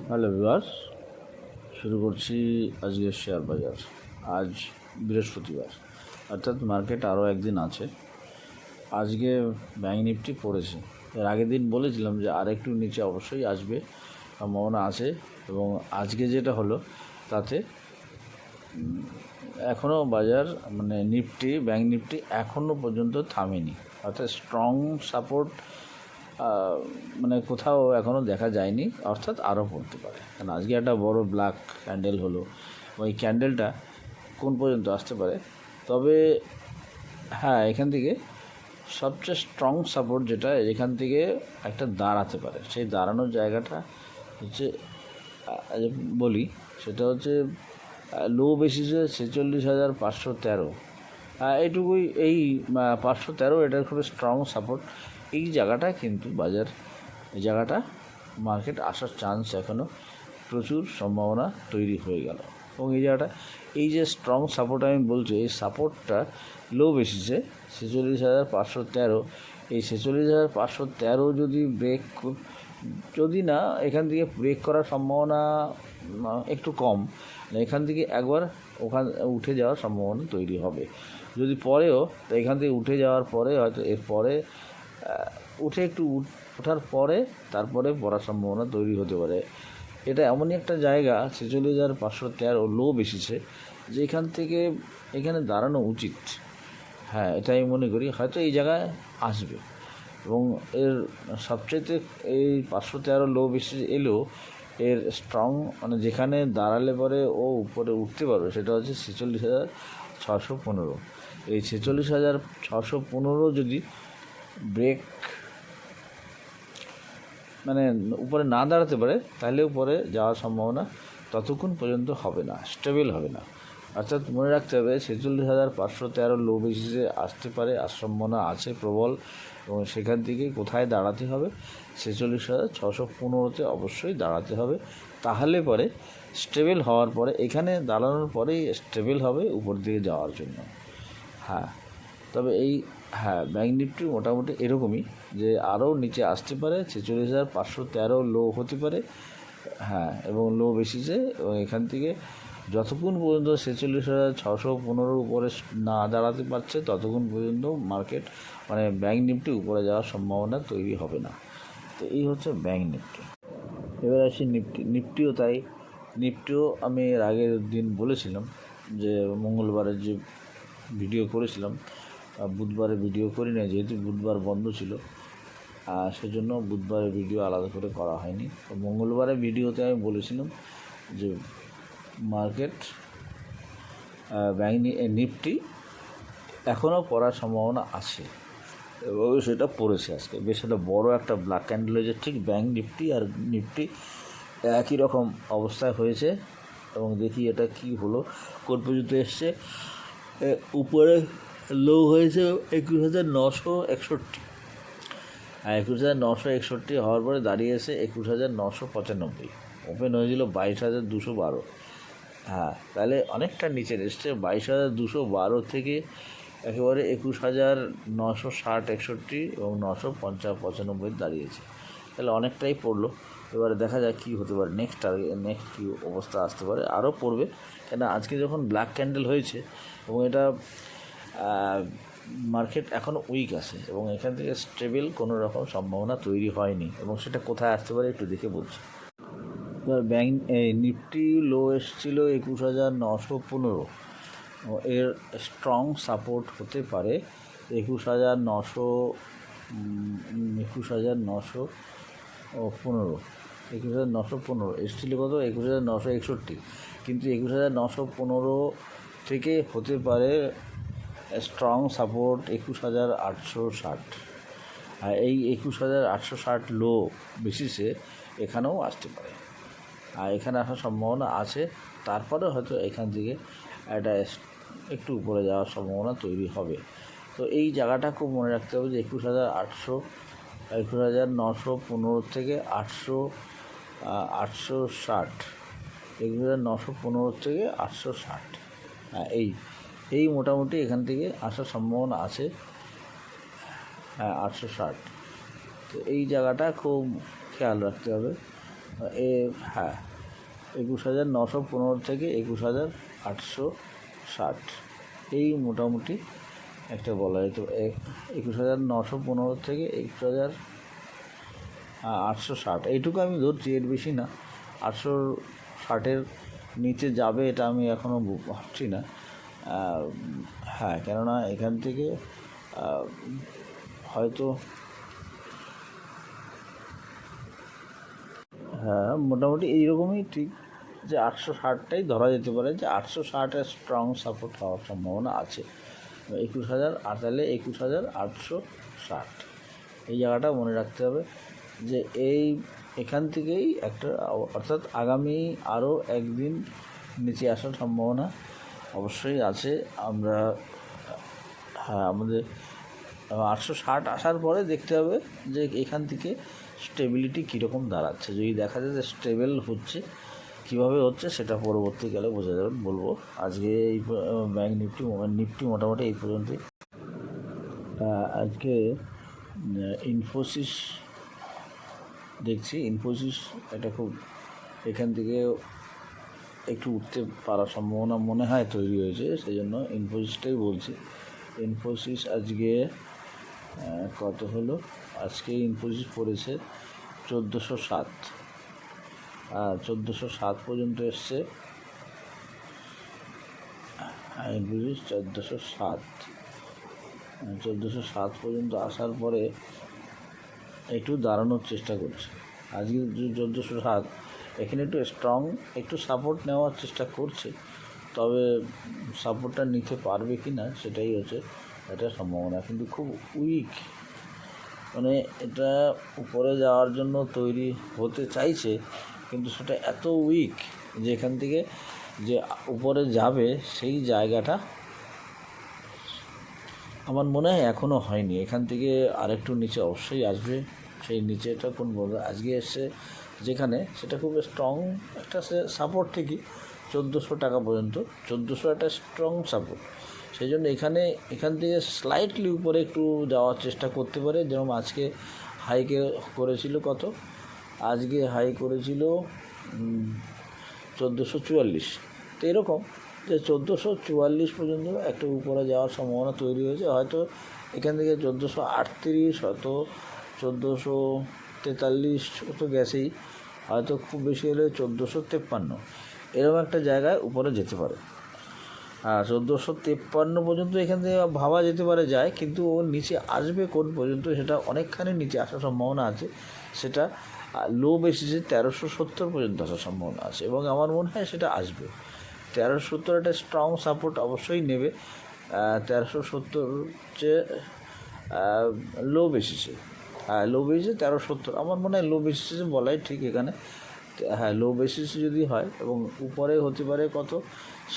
Hello viewers, শুরু করছি আজকের শেয়ার বাজার। আজ বৃহস্পতিবার, অর্থাৎ মার্কেট আরও একদিন আছে। আজকে ব্যাঙ্ক নিফটি পড়েছে। এর আগের দিন বলেছিলাম যে আরেকটু নিচে অবশ্যই আসবে, সম্ভাবনা আছে। এবং আজকে যেটা হলো তাতে এখনও বাজার নিফটি, ব্যাঙ্ক নিফটি এখনও পর্যন্ত থামেনি, অর্থাৎ স্ট্রং সাপোর্ট কোথাও এখনও দেখা যায়নি, অর্থাৎ আরও পড়তে পারে। কারণ আজকে একটা বড় ব্ল্যাক ক্যান্ডেল হলো, ওই ক্যান্ডেলটা কোন পর্যন্ত আসতে পারে। তবে হ্যাঁ, এখান থেকে সবচেয়ে স্ট্রং সাপোর্ট যেটা, এখান থেকে একটা দাঁড়াতে পারে। সেই দাঁড়ানোর জায়গাটা হচ্ছে বলি, সেটা হচ্ছে লো বেসিসে 46,513, এইটুকুই। এই 513 এটার খুব স্ট্রং সাপোর্ট। এই জায়গাটা কিন্তু এই জায়গাটা মার্কেট আসার চান্স এখনও প্রচুর সম্ভাবনা তৈরি হয়ে গেল। এবং এই জায়গাটা, এই যে স্ট্রং সাপোর্ট আমি বলছি, এই সাপোর্টটা লো বেসিসে 46,513, এই 46,513 যদি যদি না এখান থেকে ব্রেক করার সম্ভাবনা একটু কম, এখান থেকে একবার উঠে যাওয়ার সম্ভাবনা তৈরি হবে। যদি পরেও এখান থেকে উঠে যাওয়ার পরে হয়তো এরপরে ওঠার পরে তারপরে পড়ার সম্ভাবনা তৈরি হতে পারে। এটা এমনই একটা জায়গা 46,513 লো বেসিসে, যে এখানে দাঁড়ানো উচিত। হ্যাঁ, এটা আমি মনে করি হয়তো এই জায়গায় আসবে। এবং এর সবচেয়ে এই 513 লো বেসিস এলেও এর স্ট্রং যেখানে দাঁড়ালে পরে ও উপরে উঠতে পারবে, সেটা হচ্ছে 46,615। এই 46,615 যদি ব্রেক উপরে না দাঁড়াতে পারে, তাহলে উপরে যাওয়ার সম্ভাবনা ততক্ষণ পর্যন্ত হবে না, স্টেবল হবে না। অর্থাৎ মনে রাখতে হবে 46,513 লো বেসিসে আসতে পারে, সম্ভাবনা আছে প্রবল। এবং সেখান থেকে কোথায় দাঁড়াতে হবে, 46,615তে অবশ্যই দাঁড়াতে হবে। তাহলে পরে স্টেবল হওয়ার পরে, এখানে দাঁড়ানোর পরেই স্টেবল হবে উপর দিকে যাওয়ার জন্য। হ্যাঁ, তবে ব্যাঙ্ক নিফটি মোটামুটি এরকমই, যে আরও নিচে আসতে পারে, 46,513 লো হতে পারে। হ্যাঁ, এবং লো বেসিসে, এবং এখান থেকে যতক্ষণ পর্যন্ত 46,615 উপরে না দাঁড়াতে পারছে, ততক্ষণ পর্যন্ত মার্কেট ব্যাঙ্ক নিফটি উপরে যাওয়ার সম্ভাবনা তৈরি হবে না। তো এই হচ্ছে ব্যাঙ্ক নিফটি। এবার আসি নিফটিও তাই। নিফটিও আমি এর আগের দিন বলেছিলাম যে মঙ্গলবারের যে ভিডিও করেছিলাম, বুধবারে ভিডিও করি না, যেহেতু বুধবার বন্ধ ছিল, সেজন্য বুধবারের ভিডিও আলাদা করে করা হয়নি। তো মঙ্গলবারের ভিডিওতে আমি বলেছিলাম যে মার্কেট ব্যাঙ্ক নিফটি এখনও পড়ার সম্ভাবনা আছে, এবং সেটা পড়েছে আজকে। বেশ একটা বড় একটা ব্ল্যাক ক্যান্ডেল হয়েছে, ঠিক ব্যাঙ্ক নিফটি আর নিফটি একই রকম অবস্থায় হয়েছে। এবং দেখি এটা কি হলো, কোন পর্যন্ত এসছে। উপরে লো হয়েছে 21,961, আর 21,961 হওয়ার পরে দাঁড়িয়েছে 21,995। ওপেন হয়েছিল 22,212। হ্যাঁ, তাহলে অনেকটা নিচে এসছে। 22,212 থেকে একেবারে 21,960-61 এবং 995 দাঁড়িয়েছে। তাহলে অনেকটাই পড়লো। এবারে দেখা যাক কী হতে পারে, নেক্সট কী অবস্থা আসতে পারে। আরও পড়বে, কেন আজকে যখন ব্ল্যাক ক্যান্ডেল হয়েছে, এবং এটা মার্কেট এখনও উইক আছে, এবং এখান থেকে স্টেবল কোনো রকম সম্ভাবনা তৈরি হয়নি। এবং সেটা কোথায় আসতে পারে একটু দেখে বলছি। এবার ব্যাঙ্ক নিফটি লো এসেছিলো 21,915, এর স্ট্রং সাপোর্ট হতে পারে 21,915 এসেছিল কত, 21,961। কিন্তু 21,915 থেকে হতে পারে স্ট্রং সাপোর্ট 21,860। আর এই 21,860 লো বেসিসে এখানেও আসতে পারে, আর এখানে আসার সম্ভাবনা আছে। তারপরে হয়তো এখান থেকে একটা একটু উপরে যাওয়ার সম্ভাবনা তৈরি হবে। তো এই জায়গাটা খুব মনে রাখতে হবে যে 21,915 থেকে 860, 21,915 থেকে 860। হ্যাঁ, এই মোটামুটি এখান থেকে আসার সম্ভাবনা আছে। হ্যাঁ, 860। তো এই জায়গাটা খুব খেয়াল রাখতে হবে। এ হ্যাঁ 21,915 থেকে 21,860 এই মোটামুটি একটা বলা যেত। 21,915 থেকে 21,860 এইটুকু আমি ধরছি, এর বেশি না। 860-এর নিচে যাবে এটা আমি এখনও ভাবছি না। হ্যাঁ, কেননা এখান থেকে হয়তো হ্যাঁ মোটামুটি এইরকমই ঠিক, যে 860টাই ধরা যেতে পারে, যে 860-এর স্ট্রং সাপোর্ট হওয়ার সম্ভাবনা আছে। 21,000 আর তাহলে 21,860 এই জায়গাটা মনে রাখতে হবে, যে এখান থেকেই একটা, অর্থাৎ আগামী আরও একদিন নিচে আসার সম্ভাবনা অবশ্যই আছে। আমরা হ্যাঁ আমাদের 860 আসার পরে দেখতে হবে যে এখান থেকে স্টেবিলিটি কীরকম দাঁড়াচ্ছে। যদি দেখা যায় যে স্টেবল হচ্ছে, কীভাবে হচ্ছে সেটা পরবর্তীকালে বোঝা যাবে, বলবো। আজকে এই ব্যাঙ্ক নিফটি মোটামুটি এই পর্যন্তই। আজকে ইনফোসিস দেখছি, ইনফোসিস এটা খুব এখান থেকে একটু উঠতে পারার সম্ভাবনা মনে হয় তৈরি হয়েছে, সেই জন্য ইনফোসিসটাই বলছি। ইনফোসিস আজকে কত হলো, আজকে ইনফোসিস পড়েছে 1407, 1407 পর্যন্ত এসছে। ইনফোসিস 1407 পর্যন্ত আসার পরে একটু দাঁড়ানোর চেষ্টা করছে। আজকে 1407 এখানে একটু স্ট্রং একটু সাপোর্ট নেওয়ার চেষ্টা করছে, তবে সাপোর্টটা নিতে পারবে কি না সেটাই হচ্ছে এটা সম্ভাবনা। কিন্তু খুব উইক, মানে এটা উপরে যাওয়ার জন্য তৈরি হতে চাইছে, কিন্তু সেটা এত উইক যে এখান থেকে যে উপরে যাবে সেই জায়গাটা আমার মনে হয় এখনও হয়নি। এখান থেকে আরেকটু নিচে অবশ্যই আসবে। সেই নিচেটা কোন বলবো, আজকে এসছে যেখানে, সেটা খুব স্ট্রং একটা সাপোর্ট, ঠিকই 1400 টাকা পর্যন্ত। 1400 একটা স্ট্রং সাপোর্ট, সেই জন্য এখান থেকে স্লাইটলি উপরে একটু যাওয়ার চেষ্টা করতে পারে। যেরকম আজকে হাইকে করেছিল কত, আজকে হাই করেছিল 1444। তো এরকম যে 1444 পর্যন্ত একটা উপরে যাওয়ার সম্ভাবনা তৈরি হয়েছে। হয়তো এখান থেকে 1438, হয়তো 1443 তো গেছেই, হয়তো খুব বেশি হলে 1453 এরকম একটা জায়গায় উপরে যেতে পারে। 1453 পর্যন্ত এখান থেকে ভাবা যেতে পারে যায়, কিন্তু ও নিচে আসবে কোন পর্যন্ত সেটা অনেকখানি নিচে আসার সম্ভাবনা আছে। সেটা লো বেসিসে 1370 পর্যন্ত আসার সম্ভাবনা আছে, এবং আমার মনে হয় সেটা আসবে। 1370 একটা স্ট্রং সাপোর্ট অবশ্যই নেবে। 1370 হচ্ছে লো বেসিসে, লো বেসিসে 1370 আমার মনে হয় লো বেসিসে বলাই ঠিক এখানে। হ্যাঁ, লো বেসিসে যদি হয়, এবং উপরে হতে পারে কত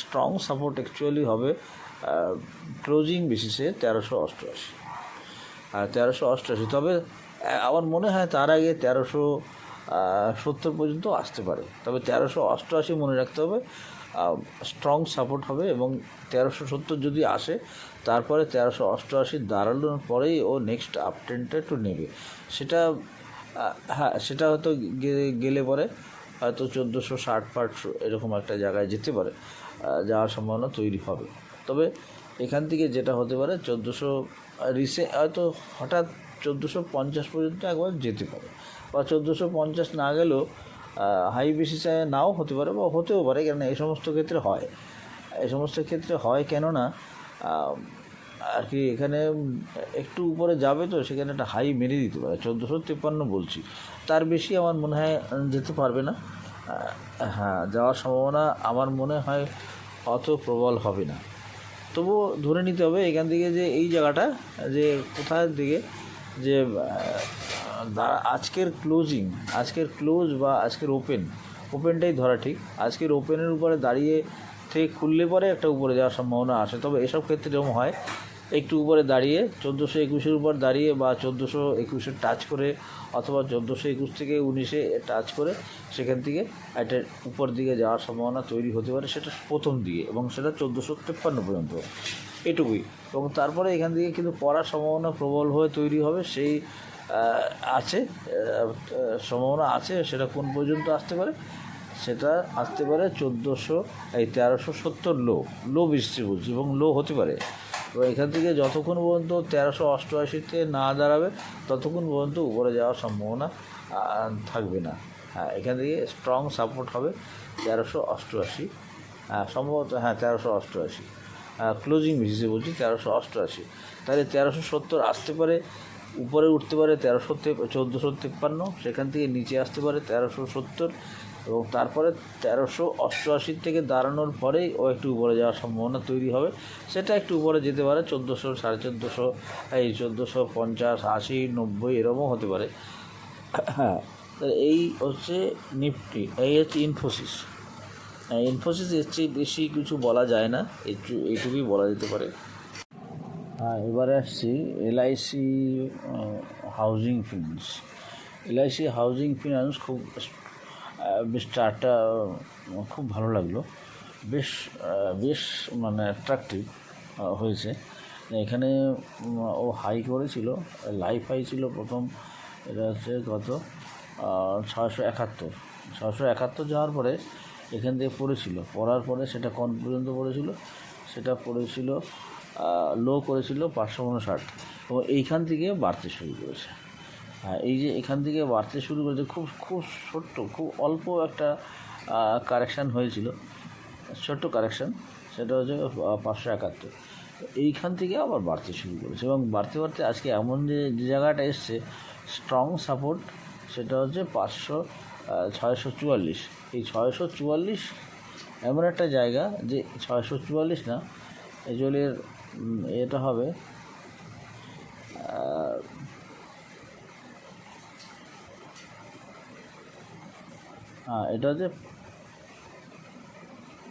স্ট্রং সাপোর্ট অ্যাকচুয়ালি হবে ক্লোজিং বেসিসে 1388, তবে আমার মনে হয় তার আগে 1370 পর্যন্ত আসতে পারে। তবে 1388 মনে রাখতে হবে স্ট্রং সাপোর্ট হবে, এবং 1370 যদি আসে তারপরে 1388 দাঁড়ানোর পরেই ও নেক্সট আপট্রেন্ডটা একটু নেবে। সেটা হ্যাঁ, সেটা হয়তো গেলে পরে হয়তো 1460 এরকম একটা জায়গায় যেতে পারে, যাওয়ার সম্ভাবনা তৈরি হবে। তবে এখান থেকে যেটা হতে পারে 1400 হয়তো হঠাৎ 1450 পর্যন্ত একবার যেতে পারে, বা 1450 না গেলেও হাই বেসিসে নাও হতে পারে, বা হতেও পারে। কেননা এই সমস্ত ক্ষেত্রে হয় কেননা আর কি এখানে একটু উপরে যাবে, তো সেখানে একটা হাই মেরে দিতে পারে। 1453 বলছি, তার বেশি আমার মনে হয় যেতে পারবে না। হ্যাঁ, যাওয়ার সম্ভাবনা আমার মনে হয় অত প্রবল হবে না। তবুও ধরে নিতে হবে এখান থেকে যে এই জায়গাটা, যে কোথার দিকে যে আজকের ক্লোজ বা আজকের ওপেনটাই ধরা ঠিক। আজকের ওপেনের উপরে দাঁড়িয়ে থেকে খুললে পরে একটা উপরে যাওয়ার সম্ভাবনা আসে। তবে এসব ক্ষেত্রে যেমন হয়, একটু উপরে দাঁড়িয়ে 1421 উপর দাঁড়িয়ে, বা 1421 টাচ করে, অথবা 1421 থেকে 19 টাচ করে সেখান থেকে একটা উপর দিকে যাওয়ার সম্ভাবনা তৈরি হতে পারে, সেটা প্রথম দিকে, এবং সেটা 1453 পর্যন্ত, এটুকুই। এবং তারপরে এখান থেকে কিন্তু পড়ার সম্ভাবনা প্রবল হয়ে তৈরি হবে। সেই আছে, সম্ভাবনা আছে। সেটা কোন পর্যন্ত আসতে পারে? সেটা আসতে পারে 1370 লো বৃষ্টি বলছি, এবং লো হতে পারে। তো এখান থেকে যতক্ষণ পর্যন্ত 1388-তে না দাঁড়াবে ততক্ষণ পর্যন্ত উপরে যাওয়ার সম্ভাবনা থাকবে না। হ্যাঁ, এখান থেকে স্ট্রং সাপোর্ট হবে 1388, সম্ভবত 1388, ক্লোজিং বেসিসে বলছি 1388। তাহলে 1370 আসতে পারে, উপরে উঠতে পারে 1453, সেখান থেকে নিচে আসতে পারে 1370, এবং তারপরে 1388 থেকে দাঁড়ানোর পরেই ও একটু উপরে যাওয়ার সম্ভাবনা তৈরি হবে। সেটা একটু উপরে যেতে পারে 1400, 1450, 1450, 80, 90 এরকমও হতে পারে। হ্যাঁ, এই হচ্ছে নিফটি, এই হচ্ছে ইনফোসিস। ইনফোসিস এর চেয়ে বেশি কিছু বলা যায় না, এইটুকুই বলা যেতে পারে। এবারে আসছি LIC housing finance. LIC housing finance খুব বেশ চার্টটা খুব ভালো লাগলো, বেশ মানে অ্যাট্রাকটিভ হয়েছে। এখানে ও হাই করেছিল, লাইফ হাই ছিল প্রথম, এটা হচ্ছে কত 671 যাওয়ার পরে এখান থেকে পড়ার পরে সেটা কোন পর্যন্ত পড়েছিল? সেটা পড়েছিল, লো করেছিল 559, এবং এইখান থেকে বাড়তে শুরু করেছে। এই যে এখান থেকে বাড়তে শুরু করেছে, খুব ছোট্ট, খুব অল্প একটা কারেকশান হয়েছিল, ছোট্ট কারেকশান, সেটা হচ্ছে 571। এইখান থেকে আবার বাড়তে শুরু করেছে, এবং বাড়তে আজকে এমন যে জায়গাটা এসছে স্ট্রং সাপোর্ট, সেটা হচ্ছে 644। এই 644 এমন একটা জায়গা যে 644 না, এজলের এটা হবে এটা হচ্ছে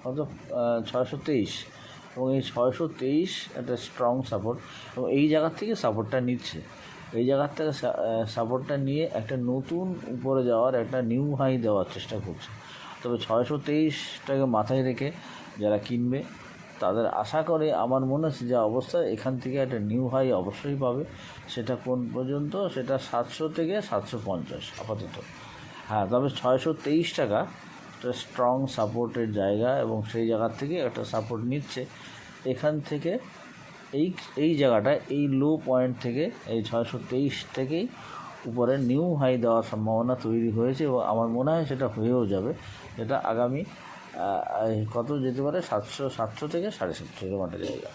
কত 623, এবং এই 623 একটা স্ট্রং সাপোর্ট, এবং এই জায়গার থেকে সাপোর্টটা নিচ্ছে, এই জায়গার থেকে সাপোর্টটা নিয়ে একটা নতুন উপরে যাওয়ার একটা নিউ হাই দেওয়ার চেষ্টা করছে। তবে 623টাকে মাথায় রেখে যারা কিনবে তাদের আশা করে আমার মনে হচ্ছে যে অবস্থা এখান থেকে একটা নিউ হাই অবশ্যই পাবে। সেটা কোন পর্যন্ত? সেটা 700 থেকে 750 আপাতত। তবে 623 টাকা একটা স্ট্রং সাপোর্টের জায়গা, এবং সেই জায়গার থেকে একটা সাপোর্ট নিচ্ছে। এখান থেকে এই জায়গাটায়, এই লো পয়েন্ট থেকে, এই 623 থেকেই উপরে নিউ হাই দেওয়ার সম্ভাবনা তৈরি হয়েছে, এবং আমার মনে হয় সেটা হয়েও যাবে। এটা আগামী কত যেতে পারে? 700 থেকে 750 এরকম একটা জায়গা।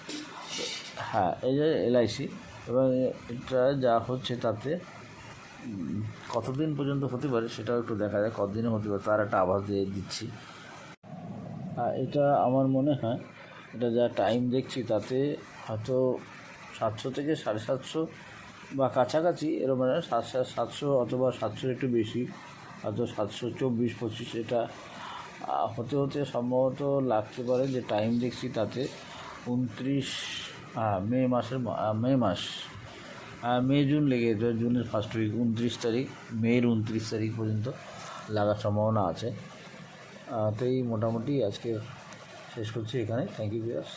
এই যে এলআইসি, এবং এটা যা হচ্ছে তাতে কতদিন পর্যন্ত হতে পারে সেটাও একটু দেখা যায়, কতদিনে হতে পারে তার একটা আভাস দিয়ে দিচ্ছি। এটা আমার মনে হয়, এটা যা টাইম দেখছি তাতে হয়তো 700 থেকে 750 বা কাছাকাছি এরকম, 700 অথবা 700 একটু বেশি, হয়তো 724-25 এটা হতে সম্ভবত লাগতে পারে। যে টাইম দেখছি তাতে 29 মে জুন লেগে যেতে, জুনের ফার্স্ট উইক, 29 তারিখ, মের 29 তারিখ পর্যন্ত লাগার সম্ভাবনা আছে। তো এই মোটামুটি আজকে শেষ করছি এখানে। Thank you viewers.